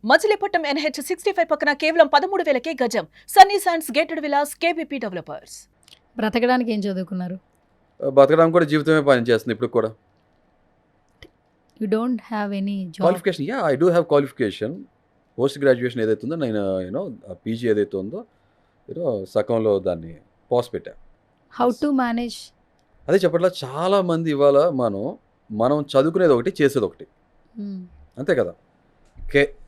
Machilipatnam NH 65 పక్కన కేవలం 13,000కే గజం. Sunny sands gated Vilas KBP developers. బ్రతకడానికి ఏం చదువుకున్నారు? బతకడానికి కూడా జీవితమే పని చేస్తుంది ఇప్పుడు కూడా. You don't have any job? Qualification, I do have qualification. Post graduation ఏదైతే ఉందో నేను పీజీ ఏదైతే ఉందో సగంలో దాన్ని పాస్ పెట్టా. How to manage? అదే చెప్పట్లా, చాలా మంది ఇవాళ మనం చదువుకునేది ఒకటి, చేసేది ఒకటి, అంతే కదా.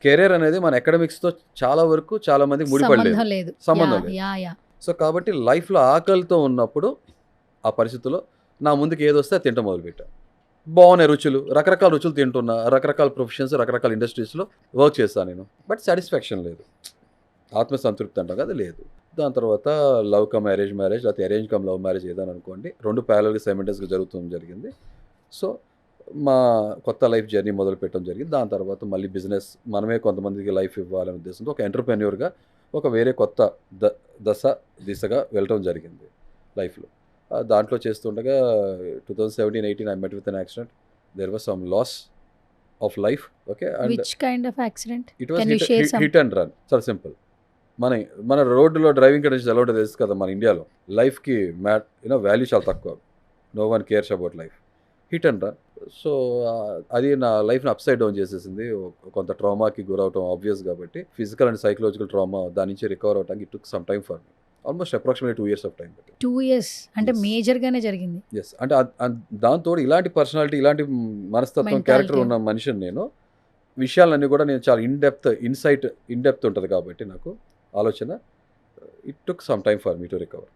కెరీర్ అనేది మన అకాడమిక్స్తో చాలా వరకు చాలా మందికి ముడిపడలేదు, సంబంధం లేదు. సో కాబట్టి లైఫ్లో ఆకలితో ఉన్నప్పుడు ఆ పరిస్థితుల్లో నా ముందుకు ఏది వస్తే తింటం మొదలుపెట్టా. బాగున్నాయి రుచులు, రకరకాల రుచులు తింటున్నా, రకరకాల ప్రొఫెషన్స్, రకరకాల ఇండస్ట్రీస్లో వర్క్ చేస్తాను నేను. బట్ సాటిస్ఫాక్షన్ లేదు, ఆత్మసంతృప్తి అంటాం కదా, లేదు. దాని తర్వాత లవ్ కమ్ అరేంజ్ మ్యారేజ్, లేకపోతే అరేంజ్ కమ్ లవ్ మ్యారేజ్ ఏదని అనుకోండి, రెండు ప్యారల్గా సైమల్టేనియస్గా జరిగింది. సో మా కొత్త లైఫ్ జర్నీ మొదలు పెట్టడం జరిగింది. దాని తర్వాత మళ్ళీ బిజినెస్, మనమే కొంతమందికి లైఫ్ ఇవ్వాలనే ఉద్దేశంతో ఒక ఎంటర్ప్రెన్యూర్గా ఒక వేరే కొత్త దిశగా వెళ్ళటం జరిగింది లైఫ్లో. దాంట్లో చేస్తుండగా 2017-18 I met with an accident. There was some loss of life. Okay. And which kind of accident? It was hit and run. చాలా సింపుల్. మన రోడ్డులో డ్రైవింగ్ కండిషన్స్ ఎలా ఉంటుంది తెలుసు కదా మన ఇండియాలో. లైఫ్కి వాల్యూ చాలా తక్కువ. No one cares about life. Hit and run. So అది నా లైఫ్ని అప్సైడ్ డౌన్ చేసేసింది. కొంత ట్రామాకి గురవటం ఆబ్వియస్ కాబట్టి, ఫిజికల్ అండ్ సైకలాజికల్ ట్రామా, దాని నుంచి రికవర్ అవడానికి it took some time for me. Almost approximately 2 years of time. 2 years అంటే మేజర్గానే జరిగింది. ఎస్, అంటే దాంతో ఇలాంటి పర్సనాలిటీ, ఇలాంటి మనస్తత్వం, క్యారెక్టర్ ఉన్న మనిషిని నేను. విషయాలన్నీ కూడా నేను చాలా ఇన్డెప్త్ ఉంటుంది కాబట్టి నాకు ఆలోచన. It took some time for me to recover.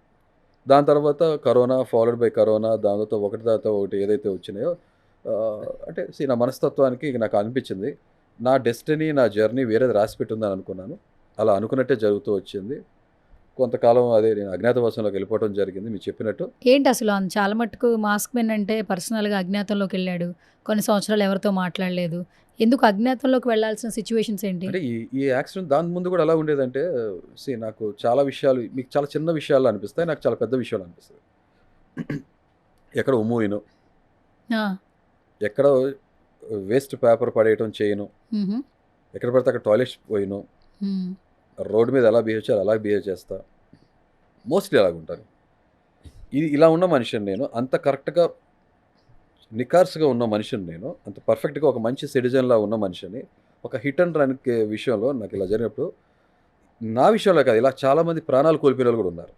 దాని తర్వాత కరోనా, ఫాలోడ్ బై కరోనా, దానితో ఒకటి ఏదైతే వచ్చినాయో, అంటే నా మనస్తత్వానికి నాకు అనిపించింది నా డెస్టినీ, నా జర్నీ వేరేది రాసి పెట్టుందని అనుకున్నాను. అలా అనుకున్నట్టే జరుగుతూ వచ్చింది. కొంతకాలం అదే నేను అజ్ఞాతవాసంలోకి వెళ్ళిపోవడం జరిగింది. మీరు చెప్పినట్టు ఏంటి అసలు చాలా మట్టుకు మాస్క్ మెన్ అంటే పర్సనల్గా అజ్ఞాతంలోకి వెళ్ళాడు, కొన్ని సంవత్సరాలు ఎవరితో మాట్లాడలేదు. ఎందుకు అజ్ఞాతంలోకి వెళ్ళాల్సిన సిచ్యువేషన్స్ ఏంటి? అంటే ఈ యాక్సిడెంట్ దాని ముందు కూడా ఎలా ఉండేదంటే, నాకు చాలా విషయాలు మీకు చాలా చిన్న విషయాలు అనిపిస్తాయి, నాకు చాలా పెద్ద విషయాలు అనిపిస్తాయి. ఎక్కడ ఉమ్ముయిను, ఎక్కడ వేస్ట్ పేపర్ పడేయటం చేయను, ఎక్కడ పడితే అక్కడ టాయిలెట్స్ పోయిను, రోడ్డు మీద ఎలా బిహేవ్ చేయాలి అలా బిహేవ్ చేస్తా, మోస్ట్లీ అలాగుంటాను. ఇలా ఉన్న మనిషిని నేను, అంత కరెక్ట్గా నికార్స్గా ఉన్న మనిషిని నేను, అంత పర్ఫెక్ట్గా ఒక మంచి సిటిజన్లా ఉన్న మనిషిని ఒక హిట్ అండ్ రన్ విషయంలో నాకు ఇలా జరిగినప్పుడు, నా విషయంలో కాదు, ఇలా చాలామంది ప్రాణాలు కోల్పోయిన వాళ్ళు కూడా ఉన్నారు.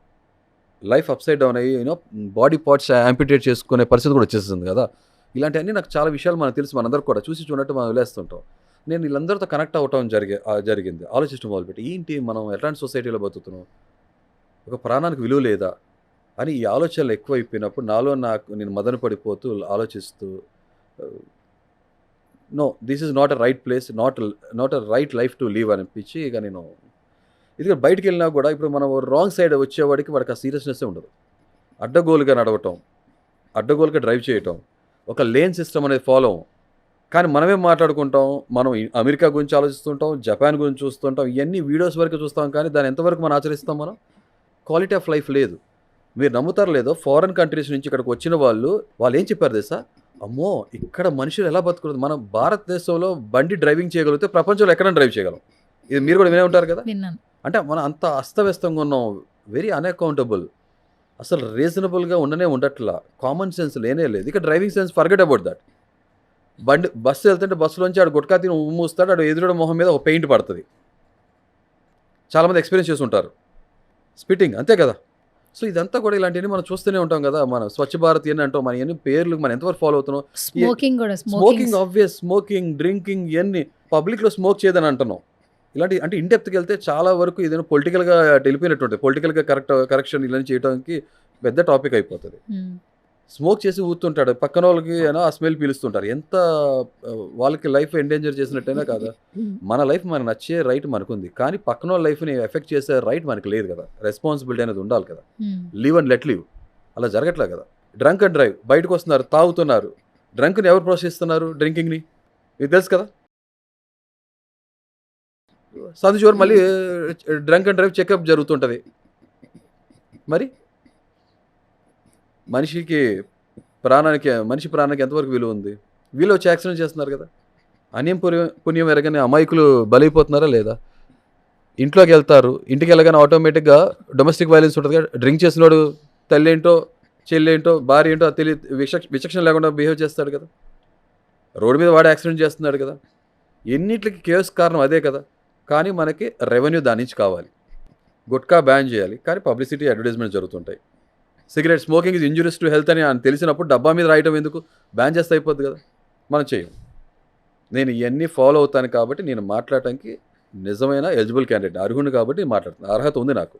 లైఫ్ అప్సైడ్ డౌన్ అయ్యి బాడీ పార్ట్స్ యాంపిటేట్ చేసుకునే పరిస్థితి కూడా వచ్చేస్తుంది కదా. ఇలాంటివన్నీ నాకు చాలా విషయాలు మనకు తెలుసు, మనందరూ కూడా చూసి చూడట్టు మనం వదిలేస్తుంటాం. నేను వీళ్ళందరితో కనెక్ట్ అవ్వటం జరిగింది. ఆలోచించడం మొదలుపెట్టి, ఏంటి మనం ఎట్లాంటి సొసైటీలో బతుకుతున్నాం, ఒక ప్రాణానికి విలువ లేదా అని ఈ ఆలోచనలు ఎక్కువ అయిపోయినప్పుడు నాలో నేను మదన పడిపోతూ ఆలోచిస్తూ, no this is not a right place, not a right life to leave అనిపించి, ఇక నేను ఇది బయటికి వెళ్ళినా కూడా ఇప్పుడు మనం రాంగ్ సైడ్ వచ్చేవాడికి వాడికి ఆ సీరియస్నెస్సే ఉండదు. అడ్డగోలుగా నడవటం, అడ్డగోలుగా డ్రైవ్ చేయటం, ఒక లేన్ సిస్టమ్ అనేది ఫాలో అవ్వం. కానీ మనమేం మాట్లాడుకుంటాం, మనం అమెరికా గురించి ఆలోచిస్తుంటాం, జపాన్ గురించి చూస్తుంటాం, ఇవన్నీ వీడియోస్ వరకు చూస్తాం, కానీ దాన్ని ఎంతవరకు మనం ఆచరిస్తాం? మనం క్వాలిటీ ఆఫ్ లైఫ్ లేదు. మీరు నమ్ముతారు లేదో, ఫారెన్ కంట్రీస్ నుంచి ఇక్కడికి వచ్చిన వాళ్ళు ఏం చెప్పారు తెలుసా? అమ్మో ఇక్కడ మనుషులు ఎలా బతుకుతుంది, మనం భారతదేశంలో బండి డ్రైవింగ్ చేయగలిగితే ప్రపంచంలో ఎక్కడైనా డ్రైవ్ చేయగలం. ఇది మీరు కూడా వినే ఉంటారు కదా. అంటే మనం అంత అస్తవ్యస్తంగా ఉన్నాం, వెరీ అన్అకౌంటబుల్, అసలు రీజనబుల్గా ఉండట్లా, కామన్ సెన్స్ లేనే లేదు. ఇక driving sense forget about that. Bus వెళ్తుంటే బస్సులోంచి ఆడు గుట్కా తిని మూస్తాడు, ఆడు ఎదురుడు మొహం మీద ఒక పెయింట్ పడుతుంది. చాలామంది ఎక్స్పీరియన్స్ చేసి ఉంటారు. స్పిట్టింగ్ అంతే కదా. సో ఇదంతా కూడా ఇలాంటివన్నీ మనం చూస్తూనే ఉంటాం కదా. మనం స్వచ్ఛ భారత్ అని అంటాం, మన ఎన్ని పేర్లు మనం ఎంతవరకు ఫాలో అవుతున్నాం. స్మోకింగ్ ఆబ్వియస్, స్మోకింగ్, డ్రింకింగ్, ఇవన్నీ పబ్లిక్లో స్మోక్ చేయదని అంటున్నాం. ఇలాంటి అంటే ఇన్డెప్త్కి వెళ్తే చాలా వరకు ఏదైనా పొలిటికల్గా వెళ్ళిపోయినట్టు, పొలిటికల్గా కరెక్షన్ ఇలాంటి చేయడానికి పెద్ద టాపిక్ అయిపోతుంది. స్మోక్ చేసి ఊతుంటాడు, పక్కన వాళ్ళకి ఆ స్మెల్ పీలుస్తుంటారు. ఎంత వాళ్ళకి లైఫ్ ఎండేంజర్ చేసినట్టయినా కాదా. మన లైఫ్ మనకు నచ్చే రైట్ మనకుంది, కానీ పక్కన వాళ్ళ లైఫ్ని ఎఫెక్ట్ చేసే రైట్ మనకు లేదు కదా. రెస్పాన్సిబిలిటీ అనేది ఉండాలి కదా. లీవ్ అండ్ లెట్ లీవ్ అలా జరగట్లే కదా. డ్రంక్ అండ్ డ్రైవ్, బయటకు వస్తున్నారు, తాగుతున్నారు. డ్రంక్ని ఎవరు ప్రోత్సహిస్తున్నారు? డ్రింకింగ్ని, మీకు తెలుసు కదా. సందుచూరు మళ్ళీ డ్రంక్ అండ్ డ్రైవ్ చెకప్ జరుగుతుంటుంది. మరి మనిషి ప్రాణానికి ఎంతవరకు విలువ ఉంది? వీళ్ళు వచ్చి యాక్సిడెంట్ చేస్తున్నారు కదా. అన్యం పుణ్యం ఎరగని అమాయకులు బలైపోతున్నారా లేదా? ఇంట్లోకి వెళ్తారు, ఇంటికి వెళ్ళగానే ఆటోమేటిక్గా డొమెస్టిక్ వైలెన్స్ ఉంటుంది కదా, డ్రింక్ చేసినోడు తల్లి ఏంటో చెల్లి ఏంటో భార్య ఏంటో అది తెలియ విచక్షణ లేకుండా బిహేవ్ చేస్తాడు కదా, రోడ్డు మీద వాడు యాక్సిడెంట్ చేస్తున్నాడు కదా, ఎన్నిటికి కేసు కారణం అదే కదా. కానీ మనకి రెవెన్యూ దాని నుంచి కావాలి. గుట్కా బ్యాన్ చేయాలి, కానీ పబ్లిసిటీ అడ్వర్టైజ్మెంట్ జరుగుతుంటాయి. Cigarette smoking is injurious to health అని తెలిసినప్పుడు డబ్బా మీద రాయటం ఎందుకు, బ్యాన్ చేస్తే అయిపోద్ది కదా. మనం చేయం. నేను ఇవన్నీ ఫాలో అవుతాను కాబట్టి నేను మాట్లాడటానికి నిజమైన ఎలిజిబుల్ క్యాండిడేట్, అర్హుని కాబట్టి మాట్లాడుతున్నాను, అర్హత ఉంది నాకు.